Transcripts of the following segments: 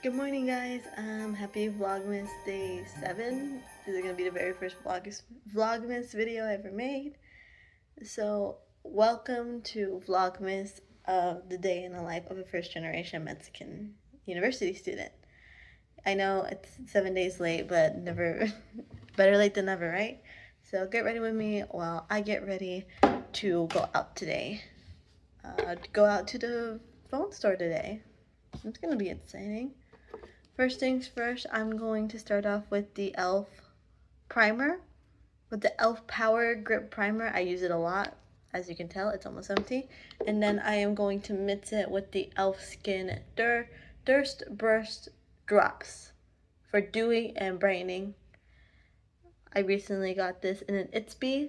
Good morning, guys. Happy Vlogmas Day 7. This is gonna be the very first Vlogmas video I ever made. So, welcome to Vlogmas of the day in the life of a first-generation Mexican university student. I know it's 7 days late, but never better late than never, right? So get ready with me while I get ready to go out today. Go out to the phone store today. It's gonna be exciting. First things first, I'm going to start off with the e.l.f. primer. With the e.l.f. Power Grip Primer, I use it a lot. As you can tell, it's almost empty. And then I am going to mix it with the e.l.f. Skin Thirst Burst Drops for dewy and brightening. I recently got this in an Itsby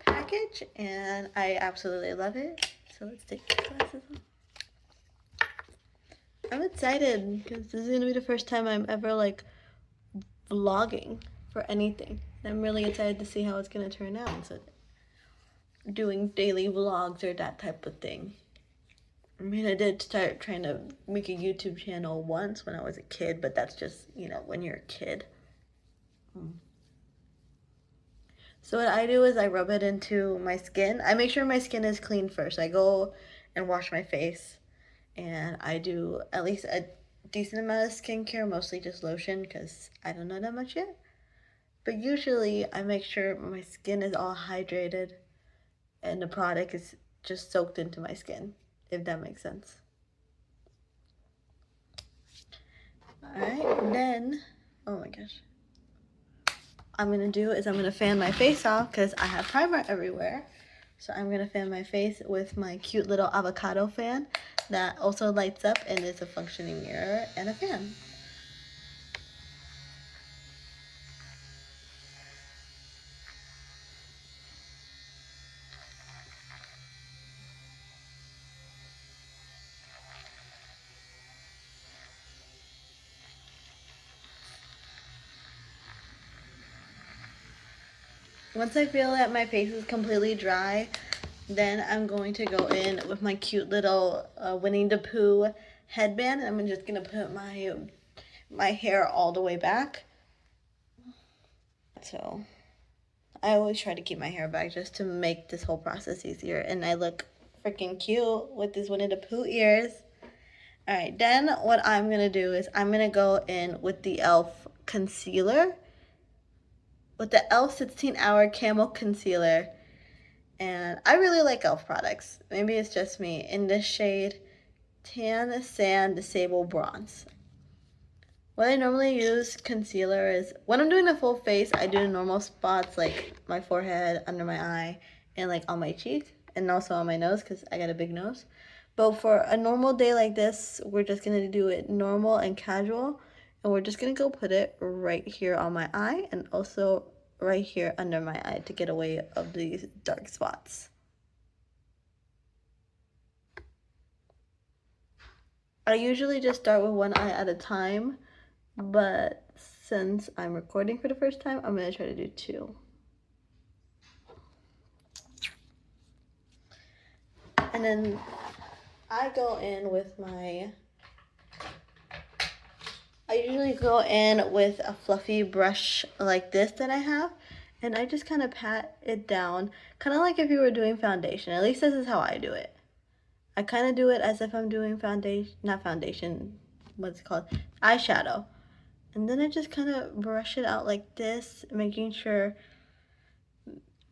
package, and I absolutely love it. So let's take the glasses off. I'm excited because this is gonna be the first time I'm ever like vlogging for anything. I'm really excited to see how it's gonna turn out. So doing daily vlogs or that type of thing. I mean, I did start trying to make a YouTube channel once when I was a kid, but that's just, when you're a kid. So what I do is I rub it into my skin. I make sure my skin is clean first. I go and wash my face, and I do at least a decent amount of skincare, mostly just lotion because I don't know that much yet. But usually I make sure my skin is all hydrated and the product is just soaked into my skin, if that makes sense. Alright, then, oh my gosh. I'm gonna fan my face off because I have primer everywhere. So I'm gonna fan my face with my cute little avocado fan that also lights up and is a functioning mirror and a fan. Once I feel that my face is completely dry, then I'm going to go in with my cute little Winnie the Pooh headband. I'm just gonna put my hair all the way back. So I always try to keep my hair back just to make this whole process easier. And I look freaking cute with these Winnie the Pooh ears. Alright, then what I'm gonna do is I'm gonna go in with the e.l.f. concealer. With the e.l.f. 16-hour Camo Concealer. And I really like e.l.f. products. Maybe it's just me. In this shade, Tan Sand Sable Bronze. What I normally use concealer is, when I'm doing the full face, I do the normal spots like my forehead, under my eye, and like on my cheek, and also on my nose because I got a big nose. But for a normal day like this, we're just going to do it normal and casual, and we're just going to go put it right here on my eye and also right here under my eye to get away of these dark spots. I usually just start with one eye at a time, but since I'm recording for the first time, I'm going to try to do two. And then I usually go in with a fluffy brush like this that I have, and I just kind of pat it down, kind of like if you were doing foundation. At least this is how I do it. I kind of do it as if I'm doing what's it called? Eyeshadow. And then I just kind of brush it out like this, making sure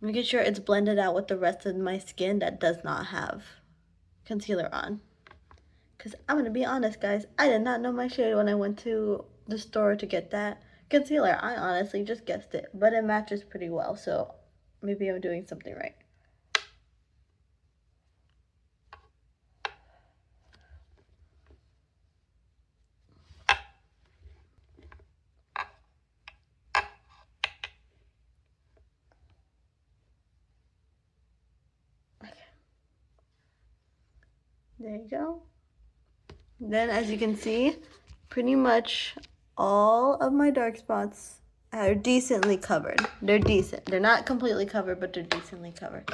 it's blended out with the rest of my skin that does not have concealer on. Because I'm going to be honest, guys, I did not know my shade when I went to the store to get that concealer. I honestly just guessed it, but it matches pretty well, so maybe I'm doing something right. Okay. There you go. Then, as you can see, pretty much all of my dark spots are decently covered. They're decent. They're not completely covered, but they're decently covered.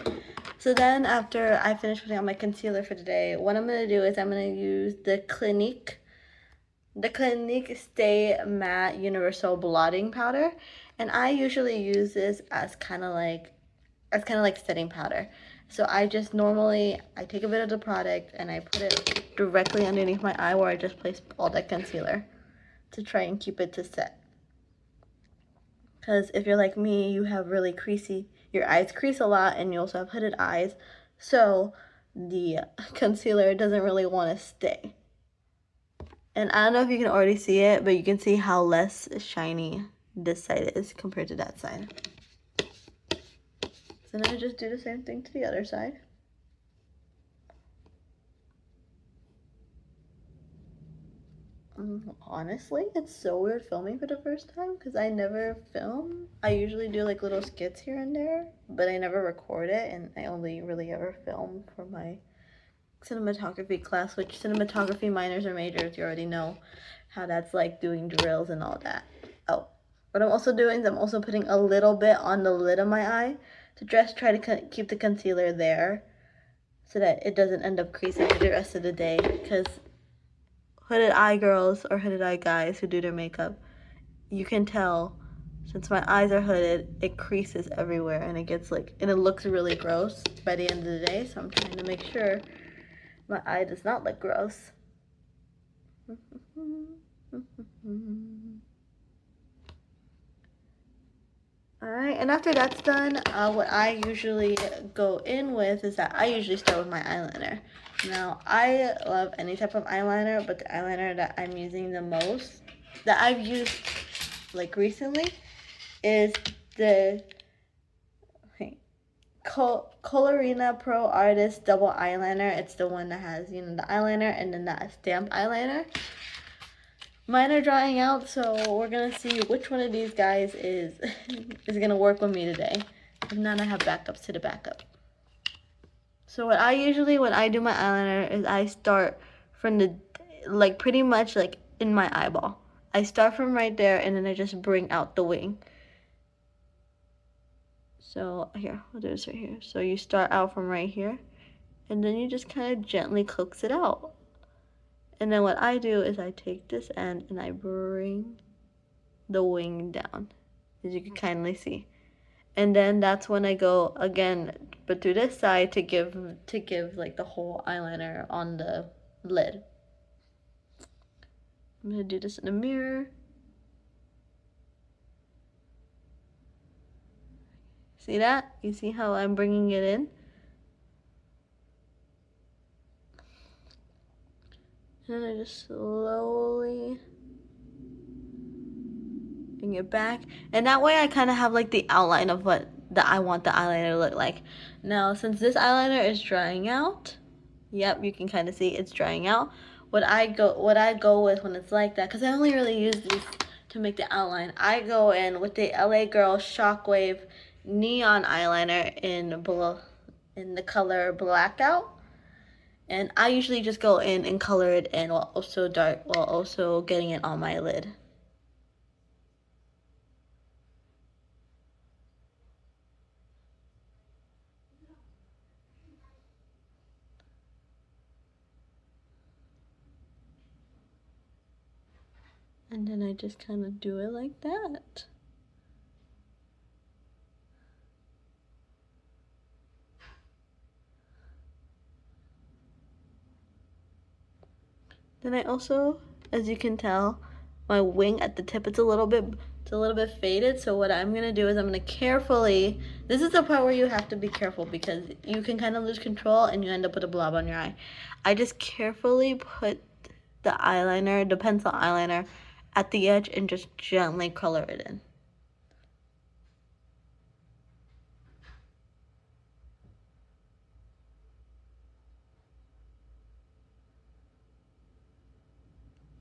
So then after I finish putting on my concealer for today, what I'm going to do is I'm going to use the Clinique the Clinique Stay Matte Universal Blotting Powder, and I usually use this as kind of like setting powder. So I just normally I take a bit of the product and I put it directly underneath my eye where I just place all that concealer to try and keep it to set. Because if you're like me, you have really creasy, your eyes crease a lot, and you also have hooded eyes, so the concealer doesn't really want to stay. And I don't know if you can already see it, but you can see how less shiny this side is compared to that side. So now I just do the same thing to the other side. Honestly, it's so weird filming for the first time because I never film. I usually do like little skits here and there, but I never record it, and I only really ever film for my cinematography class, which cinematography minors or majors, you already know how that's like doing drills and all that. Oh, what I'm also doing is I'm also putting a little bit on the lid of my eye to just try to keep the concealer there so that it doesn't end up creasing for the rest of the day, because hooded eye girls or hooded eye guys who do their makeup, you can tell since my eyes are hooded, it creases everywhere and it gets like, and it looks really gross by the end of the day. So I'm trying to make sure my eye does not look gross. Alright, and after that's done, what I usually go in with is that I usually start with my eyeliner. Now, I love any type of eyeliner, but the eyeliner that I'm using the most, that I've used like recently, is the Colorina Pro Artist Double Eyeliner. It's the one that has, you know, the eyeliner and then that stamp eyeliner. Mine are drying out, so we're gonna see which one of these guys is gonna work with me today. If not, I have backups to the backup. So what I usually, when I do my eyeliner, is I start from the, like pretty much like in my eyeball. I start from right there and then I just bring out the wing. So here, I'll do this right here. So you start out from right here and then you just kind of gently coax it out. And then what I do is I take this end and I bring the wing down, as you can kindly see. And then that's when I go again, but through this side to give like the whole eyeliner on the lid. I'm gonna do this in the mirror. See that? You see how I'm bringing it in? And then I just slowly bring it back. And that way I kind of have like the outline of what I want the eyeliner to look like. Now, since this eyeliner is drying out, yep, you can kind of see it's drying out. What I go with when it's like that, because I only really use these to make the outline, I go in with the LA Girl Shockwave Neon Eyeliner in the color Blackout. And I usually just go in and color it in while also getting it on my lid. And then I just kind of do it like that. Then I also, as you can tell, my wing at the tip, it's a little bit faded. So what I'm gonna do is I'm gonna carefully, this is the part where you have to be careful because you can kind of lose control and you end up with a blob on your eye. I just carefully put the eyeliner, the pencil eyeliner, at the edge and just gently color it in.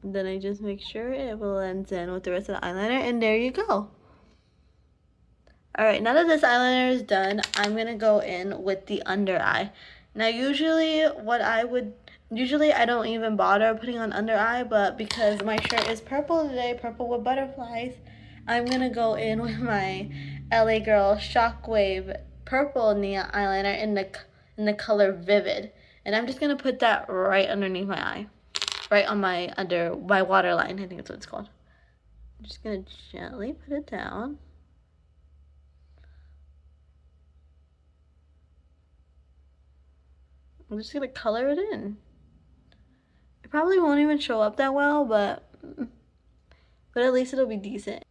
Then I just make sure it blends in with the rest of the eyeliner, and there you go. Alright, now that this eyeliner is done, I'm going to go in with the under eye. Now usually I don't even bother putting on under eye, but because my shirt is purple today, purple with butterflies, I'm going to go in with my LA Girl Shockwave Purple Neon Eyeliner in the color Vivid. And I'm just going to put that right underneath my eye. right on my waterline. I think that's what it's called. I'm just gonna gently put it down. I'm just gonna color it in. It probably won't even show up that well, but at least it'll be decent.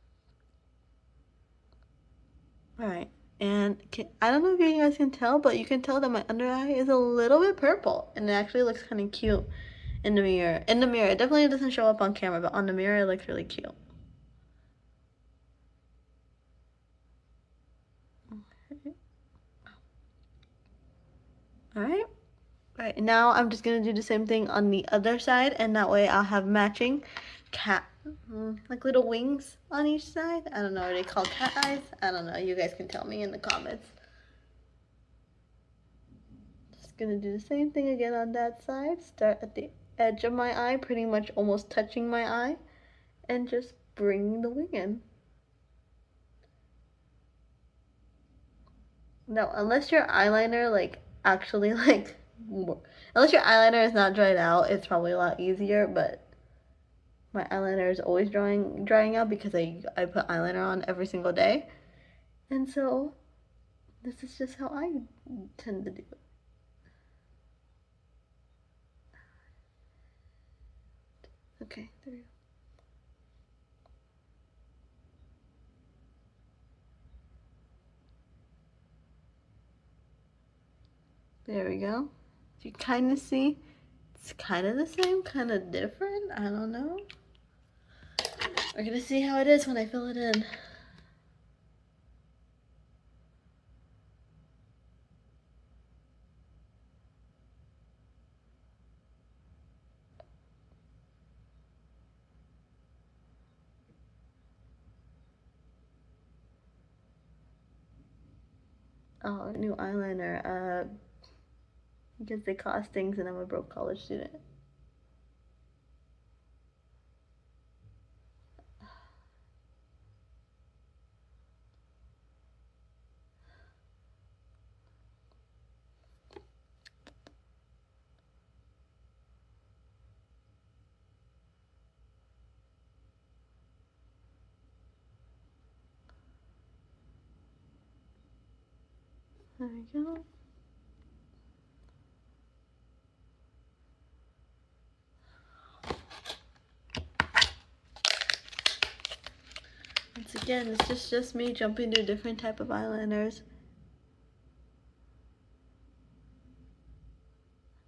Alright, and I don't know if you guys can tell, but you can tell that my under eye is a little bit purple, and it actually looks kind of cute in the mirror. In the mirror, it definitely doesn't show up on camera, but on the mirror it looks really cute. Okay. Alright. Alright, now I'm just gonna do the same thing on the other side, and that way I'll have matching like little wings on each side. I don't know, are they called cat eyes? I don't know, you guys can tell me in the comments. Just gonna do the same thing again on that side. Start at the edge of my eye, pretty much almost touching my eye, and just bring the wing in. Now, unless your eyeliner actually unless your eyeliner is not dried out, it's probably a lot easier, but my eyeliner is always drying out because I put eyeliner on every single day. And so this is just how I tend to do it. Okay, there we go. There we go. You kind of see it's kind of the same, kind of different. I don't know. We're gonna see how it is when I fill it in. Oh, new eyeliner. Because they cost things and I'm a broke college student. There we go. Once again, it's just me jumping to different type of eyeliners.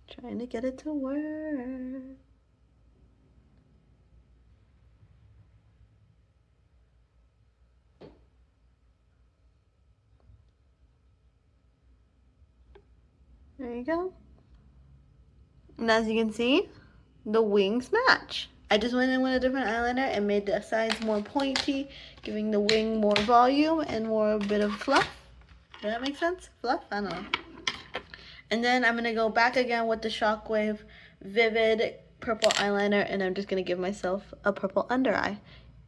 Trying to get it to work. There you go. And as you can see, the wings match. I just went in with a different eyeliner and made the sides more pointy, giving the wing more volume and more bit of fluff. Does that make sense? Fluff? I don't know. And then I'm going to go back again with the Shockwave Vivid purple eyeliner, and I'm just going to give myself a purple under eye.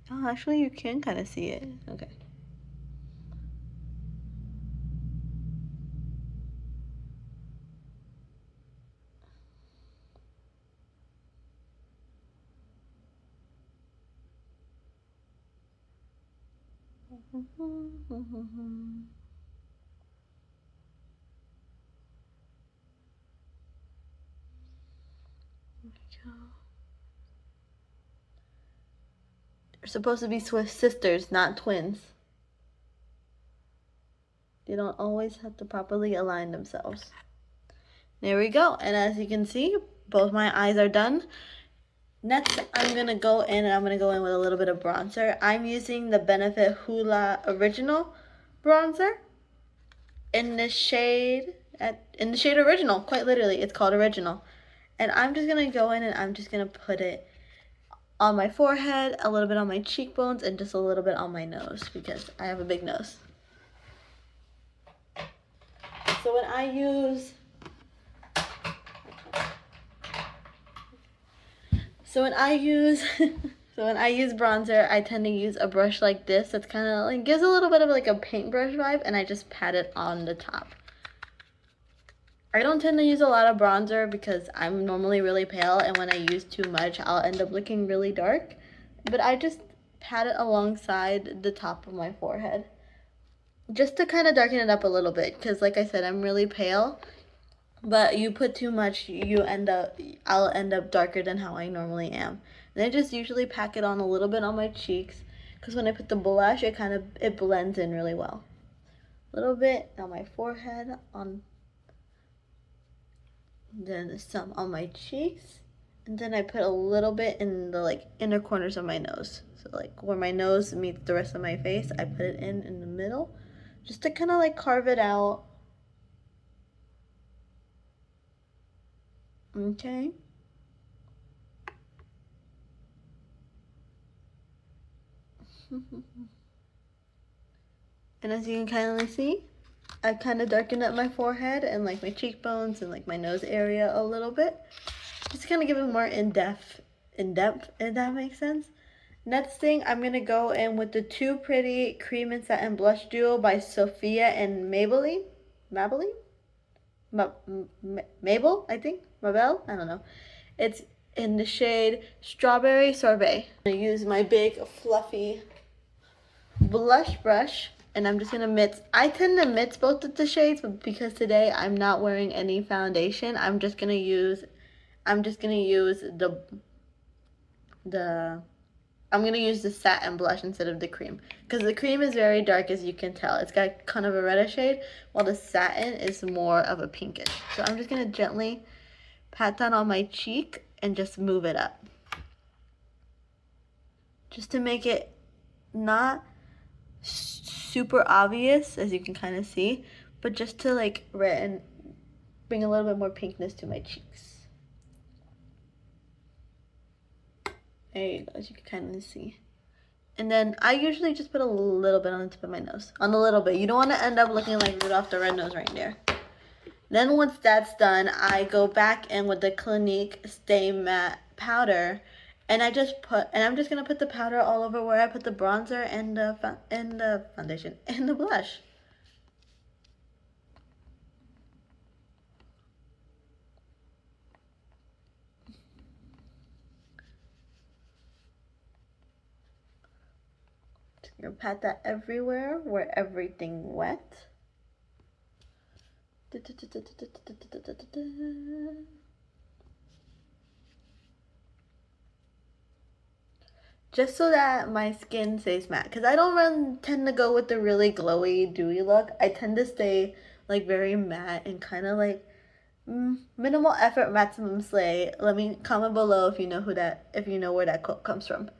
Oh, actually you can kind of see it. Okay. There we go. They're supposed to be Swiss sisters, not twins. They don't always have to properly align themselves. There we go. And as you can see, both my eyes are done. Next, I'm going to go in with a little bit of bronzer. I'm using the Benefit Hoola Original bronzer in the shade Original. Quite literally, it's called Original. And I'm just going to go in and I'm just going to put it on my forehead, a little bit on my cheekbones, and just a little bit on my nose because I have a big nose. So when I use bronzer, I tend to use a brush like this that's kind of like gives a little bit of like a paintbrush vibe, and I just pat it on the top. I don't tend to use a lot of bronzer because I'm normally really pale, and when I use too much, I'll end up looking really dark. But I just pat it alongside the top of my forehead, just to kind of darken it up a little bit, because like I said, I'm really pale. But you put too much, I'll end up darker than how I normally am. And I just usually pack it on a little bit on my cheeks, because when I put the blush, it blends in really well. A little bit on my forehead, then some on my cheeks, and then I put a little bit in the inner corners of my nose. So where my nose meets the rest of my face, I put it in the middle, just to kind of carve it out. Okay. And as you can kind of see, I kind of darkened up my forehead and my cheekbones and my nose area a little bit. Just kind of give it more in-depth, if that makes sense. Next thing, I'm going to go in with the Too Pretty Cream and Satin Blush Duo by Sophia and Maybelline? Mabel, I think? Mabel? I don't know. It's in the shade Strawberry Sorbet. I'm going to use my big fluffy blush brush, and I'm just going to mix. I tend to mix both of the shades, but because today I'm not wearing any foundation, I'm just going to use the satin blush instead of the cream, because the cream is very dark, as you can tell. It's got kind of a reddish shade, while the satin is more of a pinkish. So I'm just going to gently pat that on my cheek and just move it up, just to make it not super obvious, as you can kind of see, but just to bring a little bit more pinkness to my cheeks. There you go, as you can kind of see. And then I usually just put a little bit on the tip of my nose. On a little bit. You don't want to end up looking like Rudolph the Red-Nosed Reindeer. Then once that's done, I go back in with the Clinique Stay Matte powder. And I'm just going to put the powder all over where I put the bronzer and the foundation and the blush. You're gonna pat that everywhere where everything wet. Just so that my skin stays matte, because I don't tend to go with the really glowy, dewy look. I tend to stay very matte and kind of minimal effort, maximum slay. Let me comment below if you know where that quote comes from.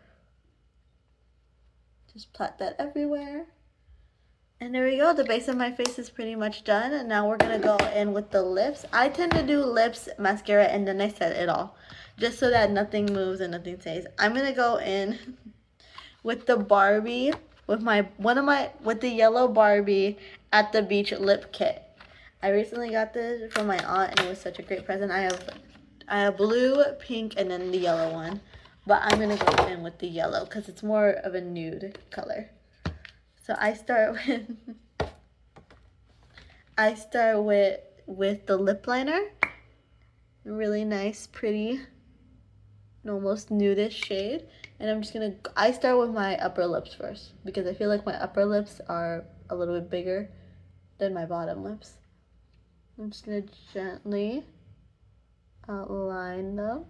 Just pat that everywhere. And there we go. The base of my face is pretty much done. And now we're going to go in with the lips. I tend to do lips, mascara, and then I set it all, just so that nothing moves and nothing stays. I'm going to go in with the Barbie, with the yellow Barbie at the Beach lip kit. I recently got this from my aunt, and it was such a great present. I have blue, pink, and then the yellow one. But I'm going to go in with the yellow because it's more of a nude color. So I start with the lip liner. Really nice, pretty, almost nudish shade. And I start with my upper lips first, because I feel like my upper lips are a little bit bigger than my bottom lips. I'm just going to gently outline them.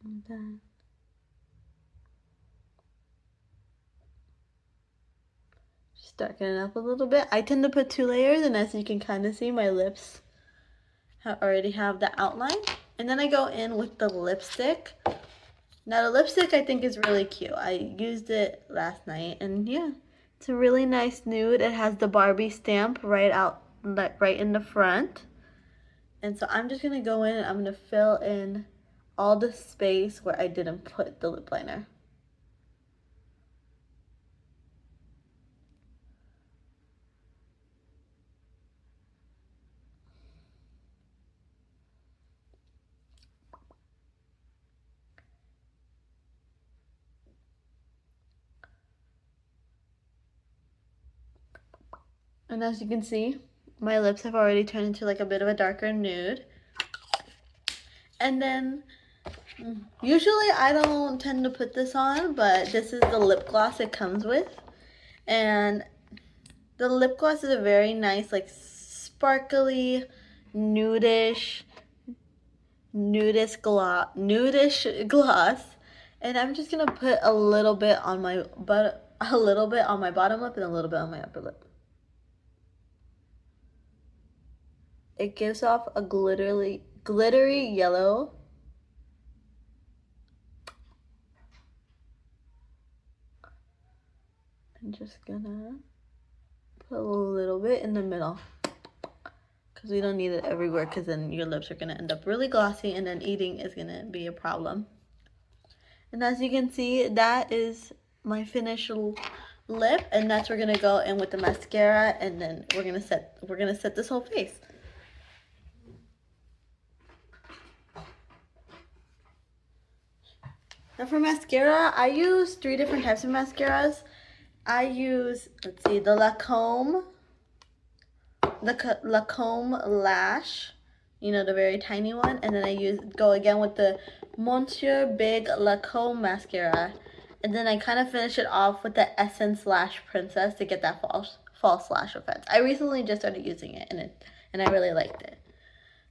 And then just darken it up a little bit. I tend to put 2 layers, and as you can kind of see, my lips already have the outline. And then I go in with the lipstick. Now the lipstick I think is really cute. I used it last night, and yeah, it's a really nice nude. It has the Barbie stamp right in the front. And so I'm just gonna go in and I'm gonna fill in all the space where I didn't put the lip liner. And as you can see, my lips have already turned into like a bit of a darker nude. And then, usually I don't tend to put this on, but this is the lip gloss it comes with. And the lip gloss is a very nice, like sparkly, nudish gloss. And I'm just gonna put a little bit on my a little bit on my bottom lip and a little bit on my upper lip. It gives off a glittery yellow. I'm just gonna put a little bit in the middle because we don't need it everywhere, because then your lips are gonna end up really glossy and then eating is gonna be a problem. And as you can see, that is my finished lip, and that's we're gonna go in with the mascara, and then we're gonna set this whole face. Now for mascara, I use 3 different types of mascaras. I use, let's see, the Lancome Lash, you know, the very tiny one, and then I go again with the Monsieur Big Lancome mascara, and then I kind of finish it off with the Essence Lash Princess to get that false lash effect. I recently just started using it, and I really liked it.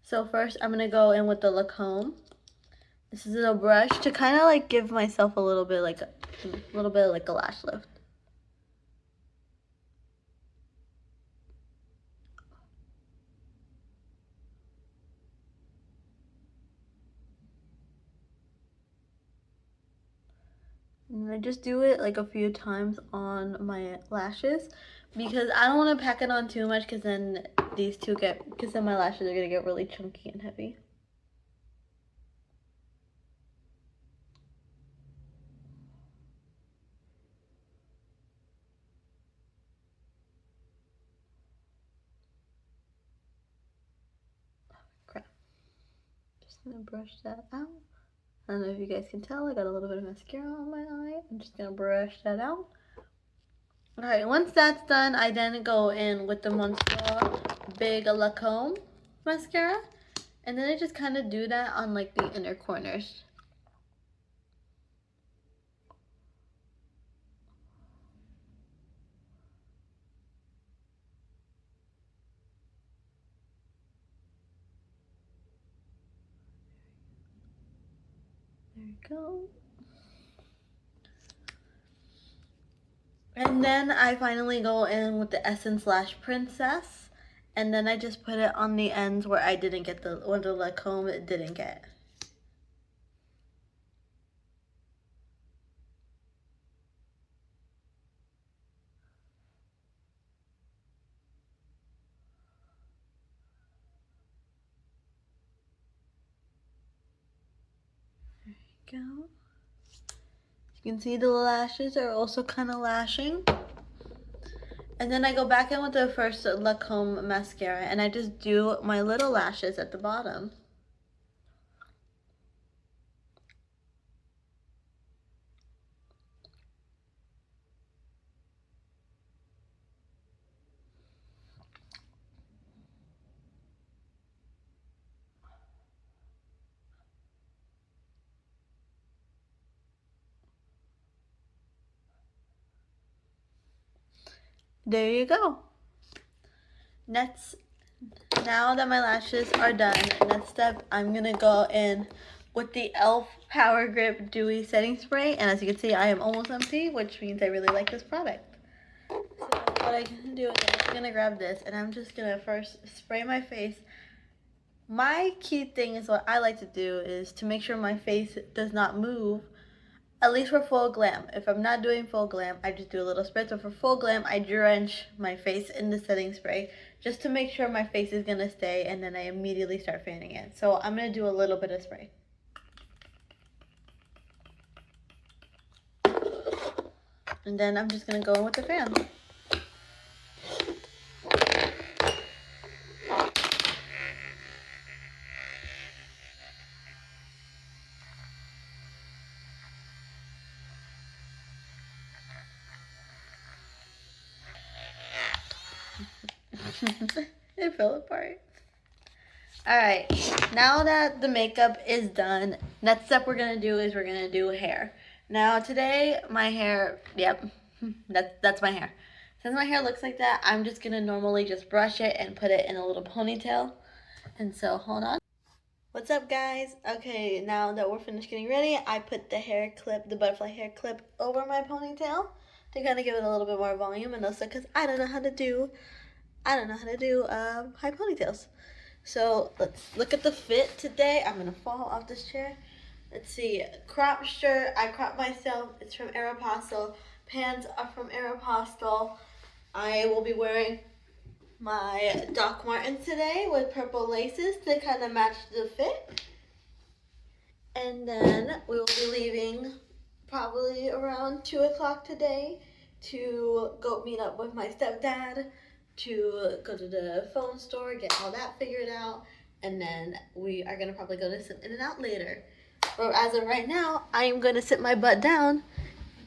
So first, I'm gonna go in with the Lancome. This is a brush to kind of like give myself a little bit like a lash lift. And I just do it like a few times on my lashes because I don't want to pack it on too much, because then my lashes are gonna get really chunky and heavy. Crap. Just gonna brush that out. I don't know if you guys can tell, I got a little bit of mascara on my eye. I'm just gonna brush that out. Alright, once that's done, I then go in with the Monsieur Big Lancome mascara. And then I just kind of do that on like the inner corners. There we go. And then I finally go in with the Essence Lash Princess, and then I just put it on the ends where I didn't get the Lancome it didn't get. There you go. You can see the lashes are also kind of lashing. And then I go back in with the first Lancome mascara, and I just do my little lashes at the bottom. There you go. Now that my lashes are done, next step, I'm gonna go in with the e.l.f. Power Grip Dewy Setting Spray, and as you can see, I am almost empty, which means I really like this product. So what I'm gonna do is I'm gonna grab this, and I'm just gonna first spray my face. My key thing is, what I like to do is to make sure my face does not move, at least for full glam. If I'm not doing full glam, I just do a little spritz, but for full glam, I drench my face in the setting spray just to make sure my face is gonna stay, and then I immediately start fanning it. So I'm gonna do a little bit of spray. And then I'm just gonna go in with the fan. It fell apart. Alright, now that the makeup is done, next step we're gonna do is we're gonna do hair. Now today my hair, yep, that's my hair. Since my hair looks like that, I'm just gonna normally just brush it and put it in a little ponytail. And so hold on. What's up, guys? Okay, now that we're finished getting ready, I put the hair clip, the butterfly hair clip, over my ponytail to kind of give it a little bit more volume, and also because I don't know how to do high ponytails. So let's look at the fit today. I'm gonna fall off this chair. Let's see, crop shirt, I cropped myself, it's from Aeropostale. Pants are from Aeropostale. I will be wearing my Doc Martens today with purple laces to kind of match the fit. And then we will be leaving probably around 2 o'clock today to go meet up with my stepdad, to go to the phone store, get all that figured out, and then we are gonna probably go to some In-N-Out later. But as of right now, I am gonna sit my butt down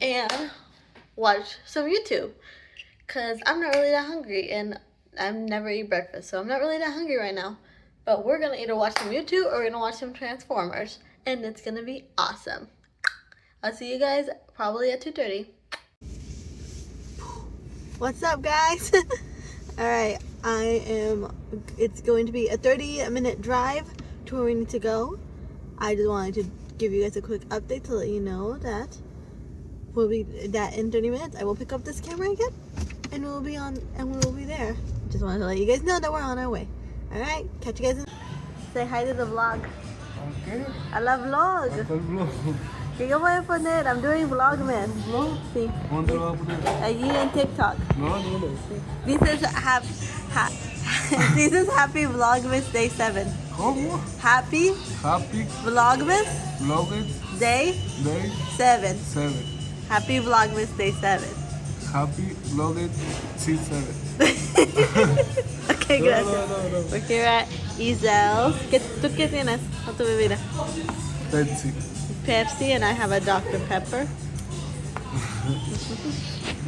and watch some YouTube, cause I'm not really that hungry, and I never eat breakfast, so I'm not really that hungry right now. But we're gonna either watch some YouTube or we're gonna watch some Transformers, and it's gonna be awesome. I'll see you guys probably at 2:30. What's up, guys? Alright, it's going to be a 30-minute drive to where we need to go. I just wanted to give you guys a quick update to let you know that in 30 minutes I will pick up this camera again and we will be there. Just wanted to let you guys know that we're on our way. Alright, catch you guys in. Say hi to the vlog. Okay. A la vlog. ¿Qué yo voy a poner? I'm doing Vlogmas. ¿Vlog? Sí. ¿Dónde lo vas a poner? Allí en TikTok. No. This is this is Happy Vlogmas Day 7. ¿Cómo? Happy Vlogmas Vlogmas Day Day 7. 7. Happy Vlogmas Day 7. Happy Vlogmas C7. Okay, gracias. No. We're here at Ezel's. ¿Tú qué tienes a tu bebida? Pepsi, and I have a Dr. Pepper.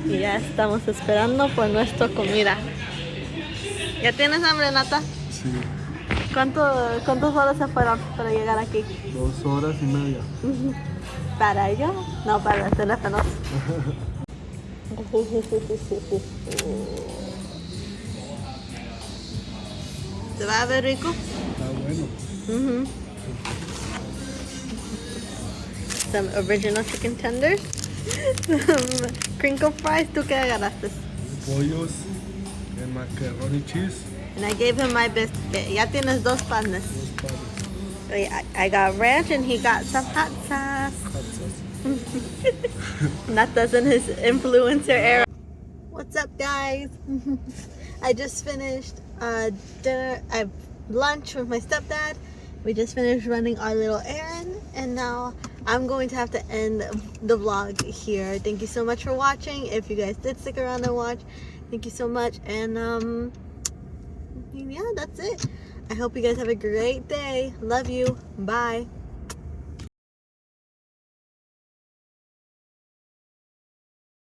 Y ya estamos esperando por nuestra comida. ¿Ya tienes hambre, Nata? Sí. ¿Cuántas horas se fueron para llegar aquí? 2 horas y media. ¿Para ello? No, para el teléfono. ¿Se va a ver rico? Está bueno. Some original chicken tenders. Some crinkle fries. ¿Tú qué agarraste? Pollos and macaroni cheese. And I gave him my biscuit. Ya tienes 2 panes. 2 panes. I got ranch and he got some hot sauce. Hot sauce. Nata's in his influencer era. What's up, guys? I just finished lunch with my stepdad. We just finished running our little errand, and now I'm going to have to end the vlog here. Thank you so much for watching. If you guys did stick around and watch, thank you so much. And yeah, that's it. I hope you guys have a great day. Love you. Bye.